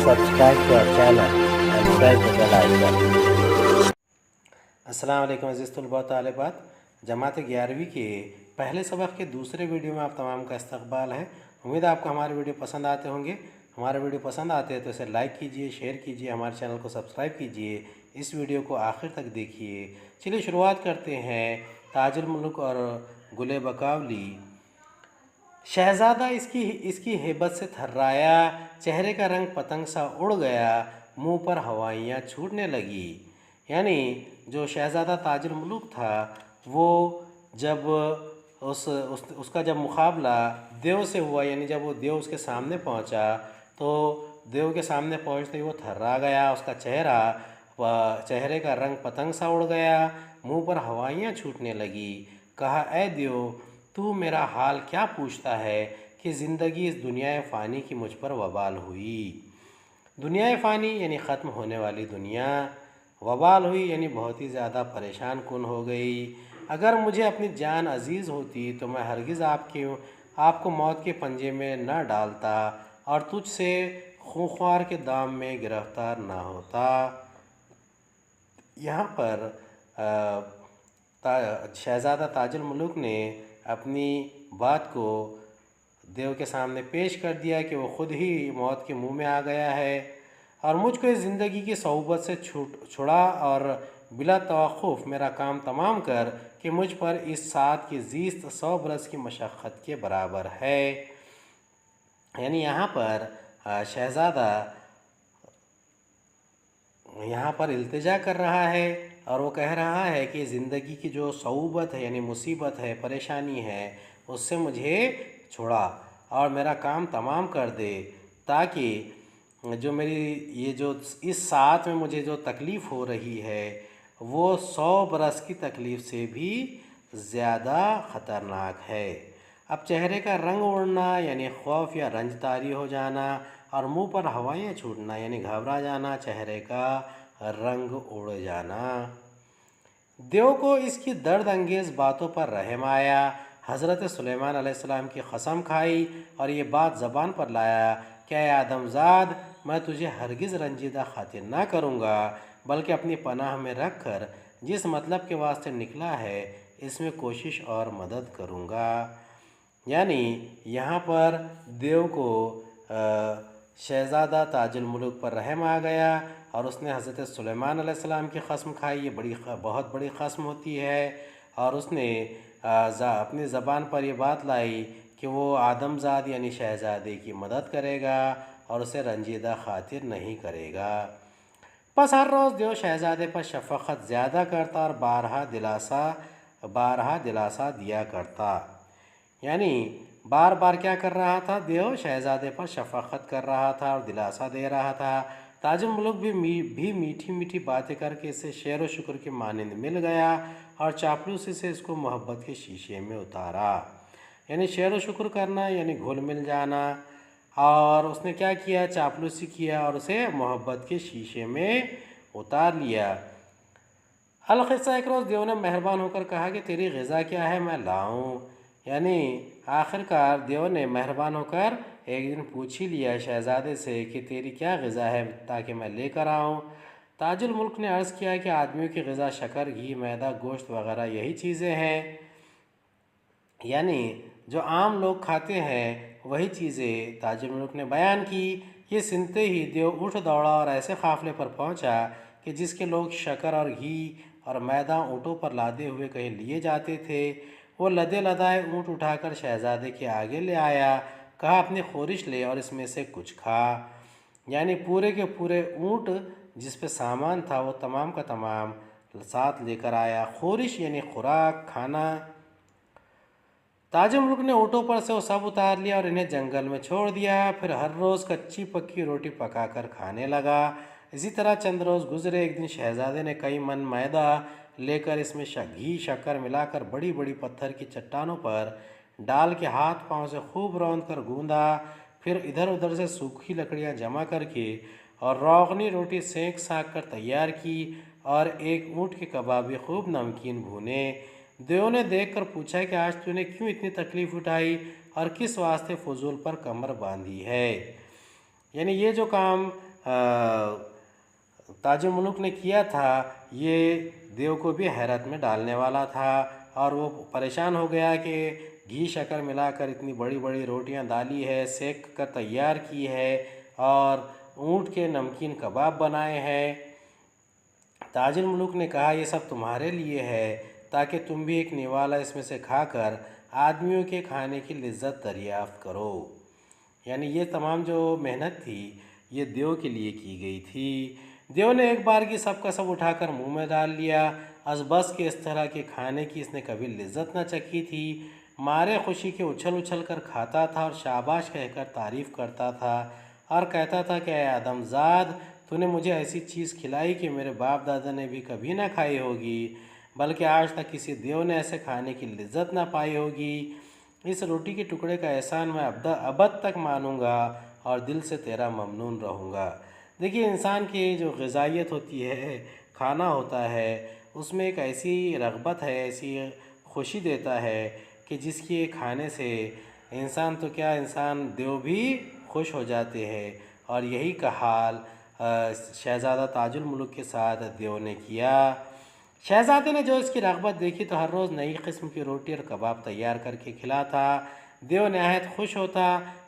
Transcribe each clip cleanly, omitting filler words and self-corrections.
subscribe to our channel and press the bell icon. अस्सलाम वालेकुम अज़ीज़ तलबा तालिबात। जमात 11वीं के पहले सबक के दूसरे वीडियो में आप तमाम का इस्तकबाल है। उम्मीद है आपको हमारे वीडियो पसंद आते होंगे। हमारे वीडियो पसंद आते हैं तो इसे लाइक कीजिए, शेयर कीजिए, हमारे चैनल को सब्सक्राइब कीजिए, इस वीडियो को आखिर तक देखिए। चलिए शुरुआत करते हैं। ताजुल मुल्क और गुले बकावली। शहज़ादा इसकी हेबत से थर्राया, चेहरे का रंग पतंग सा उड़ गया, मुंह पर हवाइयाँ छूटने लगी। यानी जो शहज़ादा ताजुल मुल्क था वो जब उसका जब मुकाबला देव से हुआ, यानी जब वो देव उसके सामने पहुंचा तो देव के सामने पहुंचते ही वो थर्रा गया। उसका चेहरे का रंग पतंग सा उड़ गया, मुंह पर हवाइयाँ छूटने लगी। कहा, ऐ देव, तू मेरा हाल क्या पूछता है कि ज़िंदगी इस दुनिया फ़ानी की मुझ पर वबाल हुई। दुनिया फ़ानी यानी ख़त्म होने वाली दुनिया, वबाल हुई यानी बहुत ही ज़्यादा परेशान कुन हो गई। अगर मुझे अपनी जान अज़ीज़ होती तो मैं हरगिज़ आपको मौत के पंजे में न डालता और तुझसे खूंखार के दाम में गिरफ़्तार ना होता। यहाँ पर शहज़ादा ताजुल मुल्क ने अपनी बात को देव के सामने पेश कर दिया कि वो ख़ुद ही मौत के मुंह में आ गया है और मुझको इस ज़िंदगी की सौबत से छुड़ा और बिला तवक़्क़ुफ़ मेरा काम तमाम कर कि मुझ पर इस साथ की ज़ीस्त 100 बरस की मशक्क़त के बराबर है। यानी यहाँ पर शहज़ादा यहाँ पर इल्तिजा कर रहा है और वो कह रहा है कि ज़िंदगी की जो सऊबत है यानी मुसीबत है, परेशानी है, उससे मुझे छुड़ा और मेरा काम तमाम कर दे, ताकि जो मेरी इस साथ में मुझे जो तकलीफ़ हो रही है वो 100 बरस की तकलीफ़ से भी ज़्यादा ख़तरनाक है। अब चेहरे का रंग उड़ना यानी खौफ या रंज तारी हो जाना और मुंह पर हवाएं छूटना यानी घबरा जाना, चेहरे का रंग उड़ जाना। देव को इसकी दर्द अंगेज़ बातों पर रहम आया। हज़रत सुलेमान अलैहिस्सलाम की कसम खाई और ये बात ज़बान पर लाया, क्या आदमज़ाद, मैं तुझे हरगिज़ रंजीदा खातिर ना करूँगा, बल्कि अपनी पनाह में रख कर जिस मतलब के वास्ते निकला है इसमें कोशिश और मदद करूँगा। यानी यहाँ पर देव को शहज़ादा ताजुल मुल्क पर रहम आ गया और उसने हज़रत सुलेमान अलैहिस्सलाम की कसम खाई। ये बहुत बड़ी कसम होती है और उसने अपनी ज़बान पर ये बात लाई कि वो आदमज़ाद यानी शहज़ादे की मदद करेगा और उसे रंजीदा खातिर नहीं करेगा। बस हर रोज़ देव शहज़ादे पर शफ़क़त ज़्यादा करता और बारहा दिलासा दिया करता। यानी बार बार क्या कर रहा था, देव शहज़ादे पर शफ़क़त कर रहा था और दिलासा दे रहा था। ताजुल मुल्क भी मीठी मीठी बातें करके इसे शेर व शुक्र के मानंद मिल गया और चापलूसी से इसको मोहब्बत के शीशे में उतारा। यानी शेर व शुक्र करना यानी घुल मिल जाना, और उसने क्या किया, चापलूसी किया और उसे मोहब्बत के शीशे में उतार लिया। अलक़िस्सा, एक रोज़ देव ने मेहरबान होकर कहा कि तेरी ग़िज़ा क्या है, मैं लाऊं। यानी आखिरकार देव ने मेहरबान होकर एक दिन पूछ ही लिया शहज़ादे से कि तेरी क्या ग़िज़ा है ताकि मैं लेकर आऊँ। ताजुल मुल्क ने अर्ज़ किया कि आदमियों की ग़िज़ा शक्कर, घी, मैदा, गोश्त वग़ैरह यही चीज़ें हैं। यानी जो आम लोग खाते हैं वही चीज़ें ताजुल मुल्क ने बयान की। ये सुनते ही देव उठ दौड़ा और ऐसे काफ़िले पर पहुंचा कि जिसके लोग शक्कर और घी और मैदा ऊँटों पर लादे हुए कहीं लिए जाते थे, वो लदे लदाए ऊँट उठाकर शहज़ादे के आगे ले आया। कहा, अपनी खोरिश ले और इसमें से कुछ खा। यानी पूरे के पूरे ऊँट जिस पे सामान था वो तमाम का तमाम साथ लेकर आया। खोरिश यानी खुराक, खाना। ताजुल मुल्क ने ऊँटों पर से वो सब उतार लिया और इन्हें जंगल में छोड़ दिया। फिर हर रोज़ कच्ची पक्की रोटी पकाकर खाने लगा। इसी तरह चंद रोज़ गुजरे। एक दिन शहज़ादे ने कई मन मैदा लेकर इसमें घी शक्कर मिलाकर बड़ी बड़ी पत्थर की चट्टानों पर डाल के हाथ पांव से खूब रौंद कर गूंदा। फिर इधर उधर से सूखी लकड़ियाँ जमा करके और रोगनी रोटी सेंक साक कर तैयार की और एक ऊँट के कबाबी खूब नमकीन भूने। देव ने देखकर पूछा कि आज तूने क्यों इतनी तकलीफ़ उठाई और किस वास्ते फजूल पर कमर बांधी है। यानी ये जो काम ताज मुल्क ने किया था ये देव को भी हैरत में डालने वाला था, और वो परेशान हो गया कि घी शक्कर मिलाकर इतनी बड़ी बड़ी रोटियां डाली है, सेक कर तैयार की है, और ऊँट के नमकीन कबाब बनाए हैं। ताजुल मुल्क ने कहा ये सब तुम्हारे लिए है ताकि तुम भी एक निवाला इसमें से खाकर आदमियों के खाने की लज्जत दरियाफ्त करो। यानी ये तमाम जो मेहनत थी ये देव के लिए की गई थी। देव ने एक बार की सब का सब उठाकर मुंह में डाल लिया। बस के इस तरह के खाने की इसने कभी लज्जत न चखी थी। मारे खुशी के उछल उछल कर खाता था और शाबाश कहकर तारीफ़ करता था और कहता था कि ऐ आदमजाद, तूने मुझे ऐसी चीज़ खिलाई कि मेरे बाप दादा ने भी कभी ना खाई होगी, बल्कि आज तक किसी देव ने ऐसे खाने की लज्जत ना पाई होगी। इस रोटी के टुकड़े का एहसान मैं अबद तक मानूंगा और दिल से तेरा ममनून रहूँगा। देखिए, इंसान की जो ग़िज़ाइयत होती है, खाना होता है, उसमें एक ऐसी रग़बत है, ऐसी खुशी देता है कि जिसके खाने से इंसान तो क्या, इंसान देव भी खुश हो जाते हैं। और यही का हाल शहज़ादा ताजुल मुल्क के साथ देव ने किया। शहज़ादे ने जो इसकी रग़बत देखी तो हर रोज़ नई किस्म की रोटी और कबाब तैयार करके खिलाता। देव नहायत खुश होता,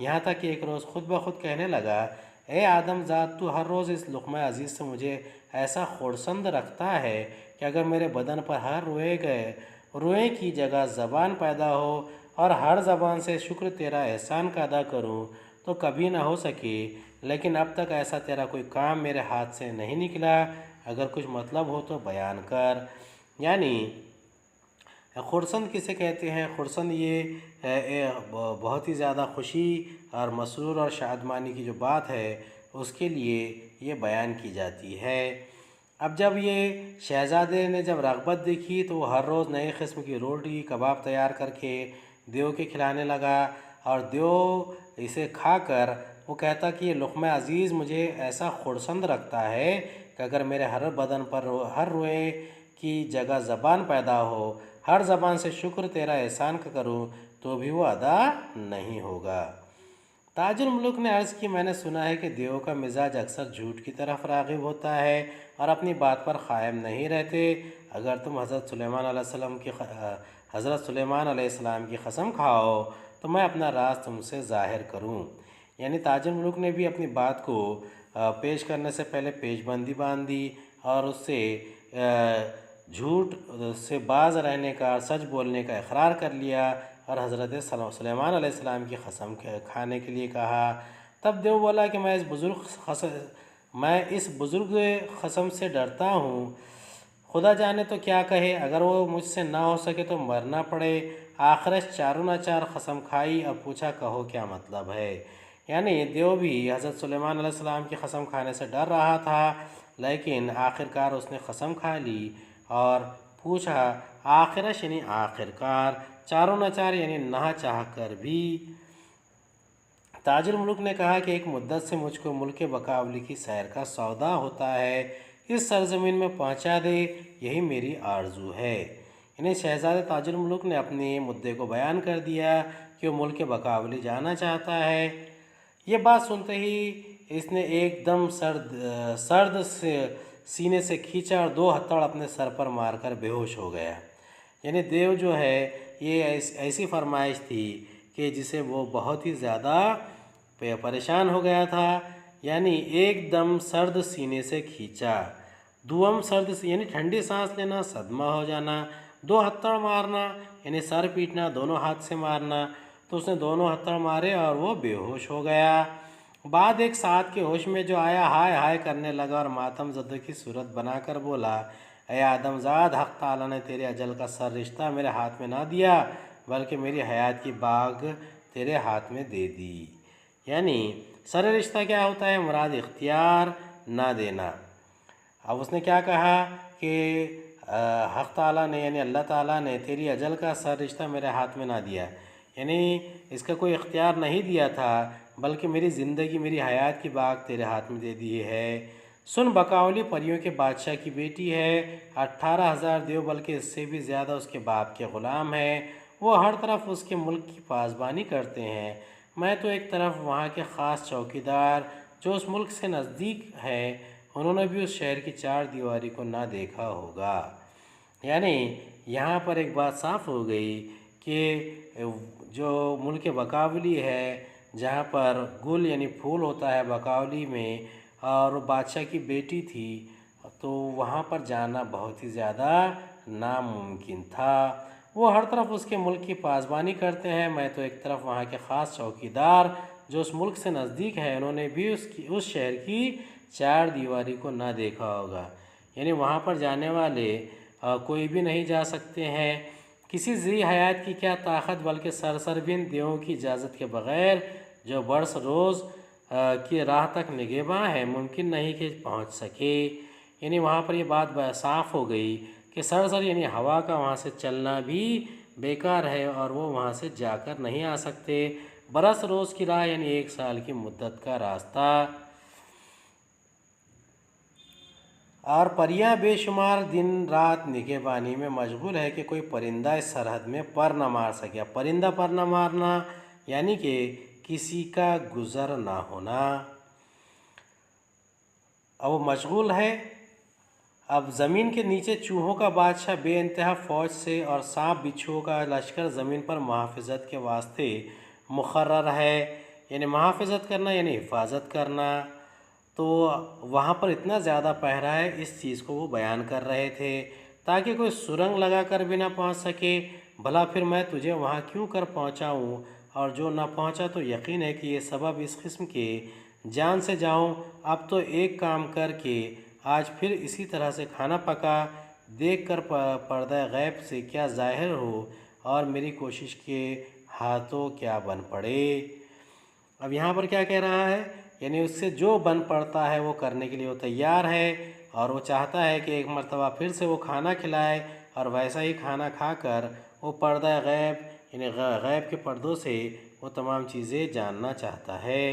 यहाँ तक कि एक रोज़ खुद ब खुद कहने लगा, ए आदमजाद, तू हर रोज़ इस लुक़मा अज़ीज़ से मुझे ऐसा खोरसंद रखता है कि अगर मेरे बदन पर हर रुएं की जगह ज़बान पैदा हो और हर ज़बान से शुक्र तेरा एहसान का अदा करूं तो कभी ना हो सके। लेकिन अब तक ऐसा तेरा कोई काम मेरे हाथ से नहीं निकला। अगर कुछ मतलब हो तो बयान कर। यानी खुरसंद किसे कहते हैं? खुरसंद ये बहुत ही ज़्यादा खुशी और मसरूर और शादमानी की जो बात है उसके लिए ये बयान की जाती है। अब जब ये शहज़ादे ने जब रग़बत देखी तो वो हर रोज़ नए किस्म की रोटी कबाब तैयार करके देव के खिलाने लगा, और देव इसे खाकर वो कहता कि ये लुक़मा अज़ीज़ मुझे ऐसा खुरसंद रखता है कि अगर मेरे हर बदन पर हर रोए की जगह ज़बान पैदा हो, हर ज़बान से शुक्र तेरा एहसान का करूं तो भी वो अदा नहीं होगा। ताजुल मुल्क ने अर्ज़ की, मैंने सुना है कि देव का मिजाज अक्सर झूठ की तरफ राग़िब होता है और अपनी बात पर क़ायम नहीं रहते। अगर तुम हज़रत सुलेमान अलैहिस्सलाम की कसम खाओ तो मैं अपना राज तुमसे ज़ाहिर करूं। यानी ताजुल मुल्क ने भी अपनी बात को पेश करने से पहले पेशबंदी बांध दी और उससे झूठ से बाज रहने का, सच बोलने का इकरार कर लिया और हज़रत सुलेमान अलैहिस्सलाम की कसम खाने के लिए कहा। तब देव बोला कि मैं इस बुज़ुर्ग कसम से डरता हूँ, खुदा जाने तो क्या कहे, अगर वो मुझसे ना हो सके तो मरना पड़े। आखिरश चारों नाचार कसम खाई। अब पूछा, कहो क्या मतलब है? यानी देव भी हज़रत सुलेमान अलैहिस्सलाम की कसम खाने से डर रहा था, लेकिन आखिरकार उसने कसम खा ली और पूछा, आखिरश यानी आखिरकार, चारों नाचार यानी ना चाह कर भी। ताजुल मुल्क ने कहा कि एक मुद्दत से मुझको मुल्क बकावली की सैर का सौदा होता है, इस सरजमीन में पहुंचा दे, यही मेरी आरजू है। यानी शहज़ादा ताजुल मुल्क ने अपने मुद्दे को बयान कर दिया कि वो मुल्क बकावली जाना चाहता है। ये बात सुनते ही इसने एकदम सर्द से सीने से खींचा और 2 हथौड़ अपने सर पर मारकर बेहोश हो गया। यानी देव जो है ये ऐसी फरमाइश थी कि जिसे वो बहुत ही ज़्यादा परेशान हो गया था। यानी एकदम सर्द सीने से खींचा, दुम सर्द यानी ठंडी सांस लेना, सदमा हो जाना, 2 हथौड़ मारना यानी सर पीटना, दोनों हाथ से मारना। तो उसने दोनों हथौड़ मारे और वो बेहोश हो गया। बाद एक साथ के होश में जो आया, हाय हाय करने लगा और मातम ज़द की सूरत बनाकर बोला, ऐ आदमजाद, हक़ ताला ने तेरे अजल का सर रिश्ता मेरे हाथ में ना दिया, बल्कि मेरी हयात की बाग तेरे हाथ में दे दी। यानी सर रिश्ता क्या होता है? मुराद इख्तियार ना देना। अब उसने क्या कहा कि हक़ ताला ने यानी अल्लाह ताला ने तेरी अजल का सर रिश्ता मेरे हाथ में ना दिया, यानी इसका कोई इख्तियार नहीं दिया था, बल्कि मेरी ज़िंदगी, मेरी हयात की बाग तेरे हाथ में दे दी है। सुन, बकावली परियों के बादशाह की बेटी है, 18,000 देव बल्कि इससे भी ज़्यादा उसके बाप के ग़ुलाम हैं। वो हर तरफ उसके मुल्क की पासबानी करते हैं। मैं तो एक तरफ वहाँ के ख़ास चौकीदार, جو اس ملک سے نزدیک ہے انہوں نے بھی اس شہر کی چار دیواری کو نہ دیکھا ہوگا۔ یعنی یہاں پر ایک بات صاف ہو گئی کہ جو ملک بقاولی ہے جہاں پر گل یعنی پھول ہوتا ہے بقاولی میں، اور بادشاہ کی بیٹی تھی، تو وہاں پر جانا بہت ہی زیادہ ناممکن تھا۔ وہ ہر طرف اس کے ملک کی پاسبانی کرتے ہیں، میں تو ایک طرف وہاں کے خاص چوکیدار جو اس ملک سے نزدیک ہے انہوں نے بھی اس شہر کی چار دیواری کو نہ دیکھا ہوگا۔ یعنی وہاں پر جانے والے کوئی بھی نہیں جا سکتے ہیں، کسی ذی حیات کی کیا طاقت بلکہ سرسربند دیووں کی اجازت کے بغیر جو برس روز کی راہ تک نگہباں ہے ممکن نہیں کہ پہنچ سکے۔ یعنی وہاں پر یہ بات صاف ہو گئی کہ سرسر یعنی ہوا کا وہاں سے چلنا بھی بیکار ہے اور وہ وہاں سے جا کر نہیں آ سکتے۔ برس روز کی راہ یعنی 1 سال کی مدت کا راستہ، اور پریاں بے شمار دن رات نگہبانی میں مشغول ہے کہ کوئی پرندہ اس سرحد میں پر نہ مار سکے۔ پرندہ پر نہ مارنا یعنی کہ کسی کا گزر نہ ہونا۔ اب وہ مشغول ہے۔ اب زمین کے نیچے چوہوں کا بادشاہ بے انتہا فوج سے اور سانپ بچھوؤں کا لشکر زمین پر محافظت کے واسطے مقرر ہے۔ یعنی محافظت کرنا یعنی حفاظت کرنا، تو وہاں پر اتنا زیادہ پہرا ہے، اس چیز کو وہ بیان کر رہے تھے تاکہ کوئی سرنگ لگا کر بھی نہ پہنچ سکے۔ بھلا پھر میں تجھے وہاں کیوں کر پہنچاؤں، اور جو نہ پہنچا تو یقین ہے کہ یہ سبب اس قسم کے جان سے جاؤں۔ اب تو ایک کام کر کے آج پھر اسی طرح سے کھانا پکا، دیکھ کر پردہ غیب سے کیا ظاہر ہو اور میری کوشش کے ہاتھوں کیا بن پڑے۔ اب یہاں پر کیا کہہ رہا ہے، یعنی اس سے جو بن پڑتا ہے وہ کرنے کے لیے وہ تیار ہے، اور وہ چاہتا ہے کہ ایک مرتبہ پھر سے وہ کھانا کھلائے، اور ویسا ہی کھانا کھا کر وہ پردہ غیب یعنی غیب کے پردوں سے وہ تمام چیزیں جاننا چاہتا ہے۔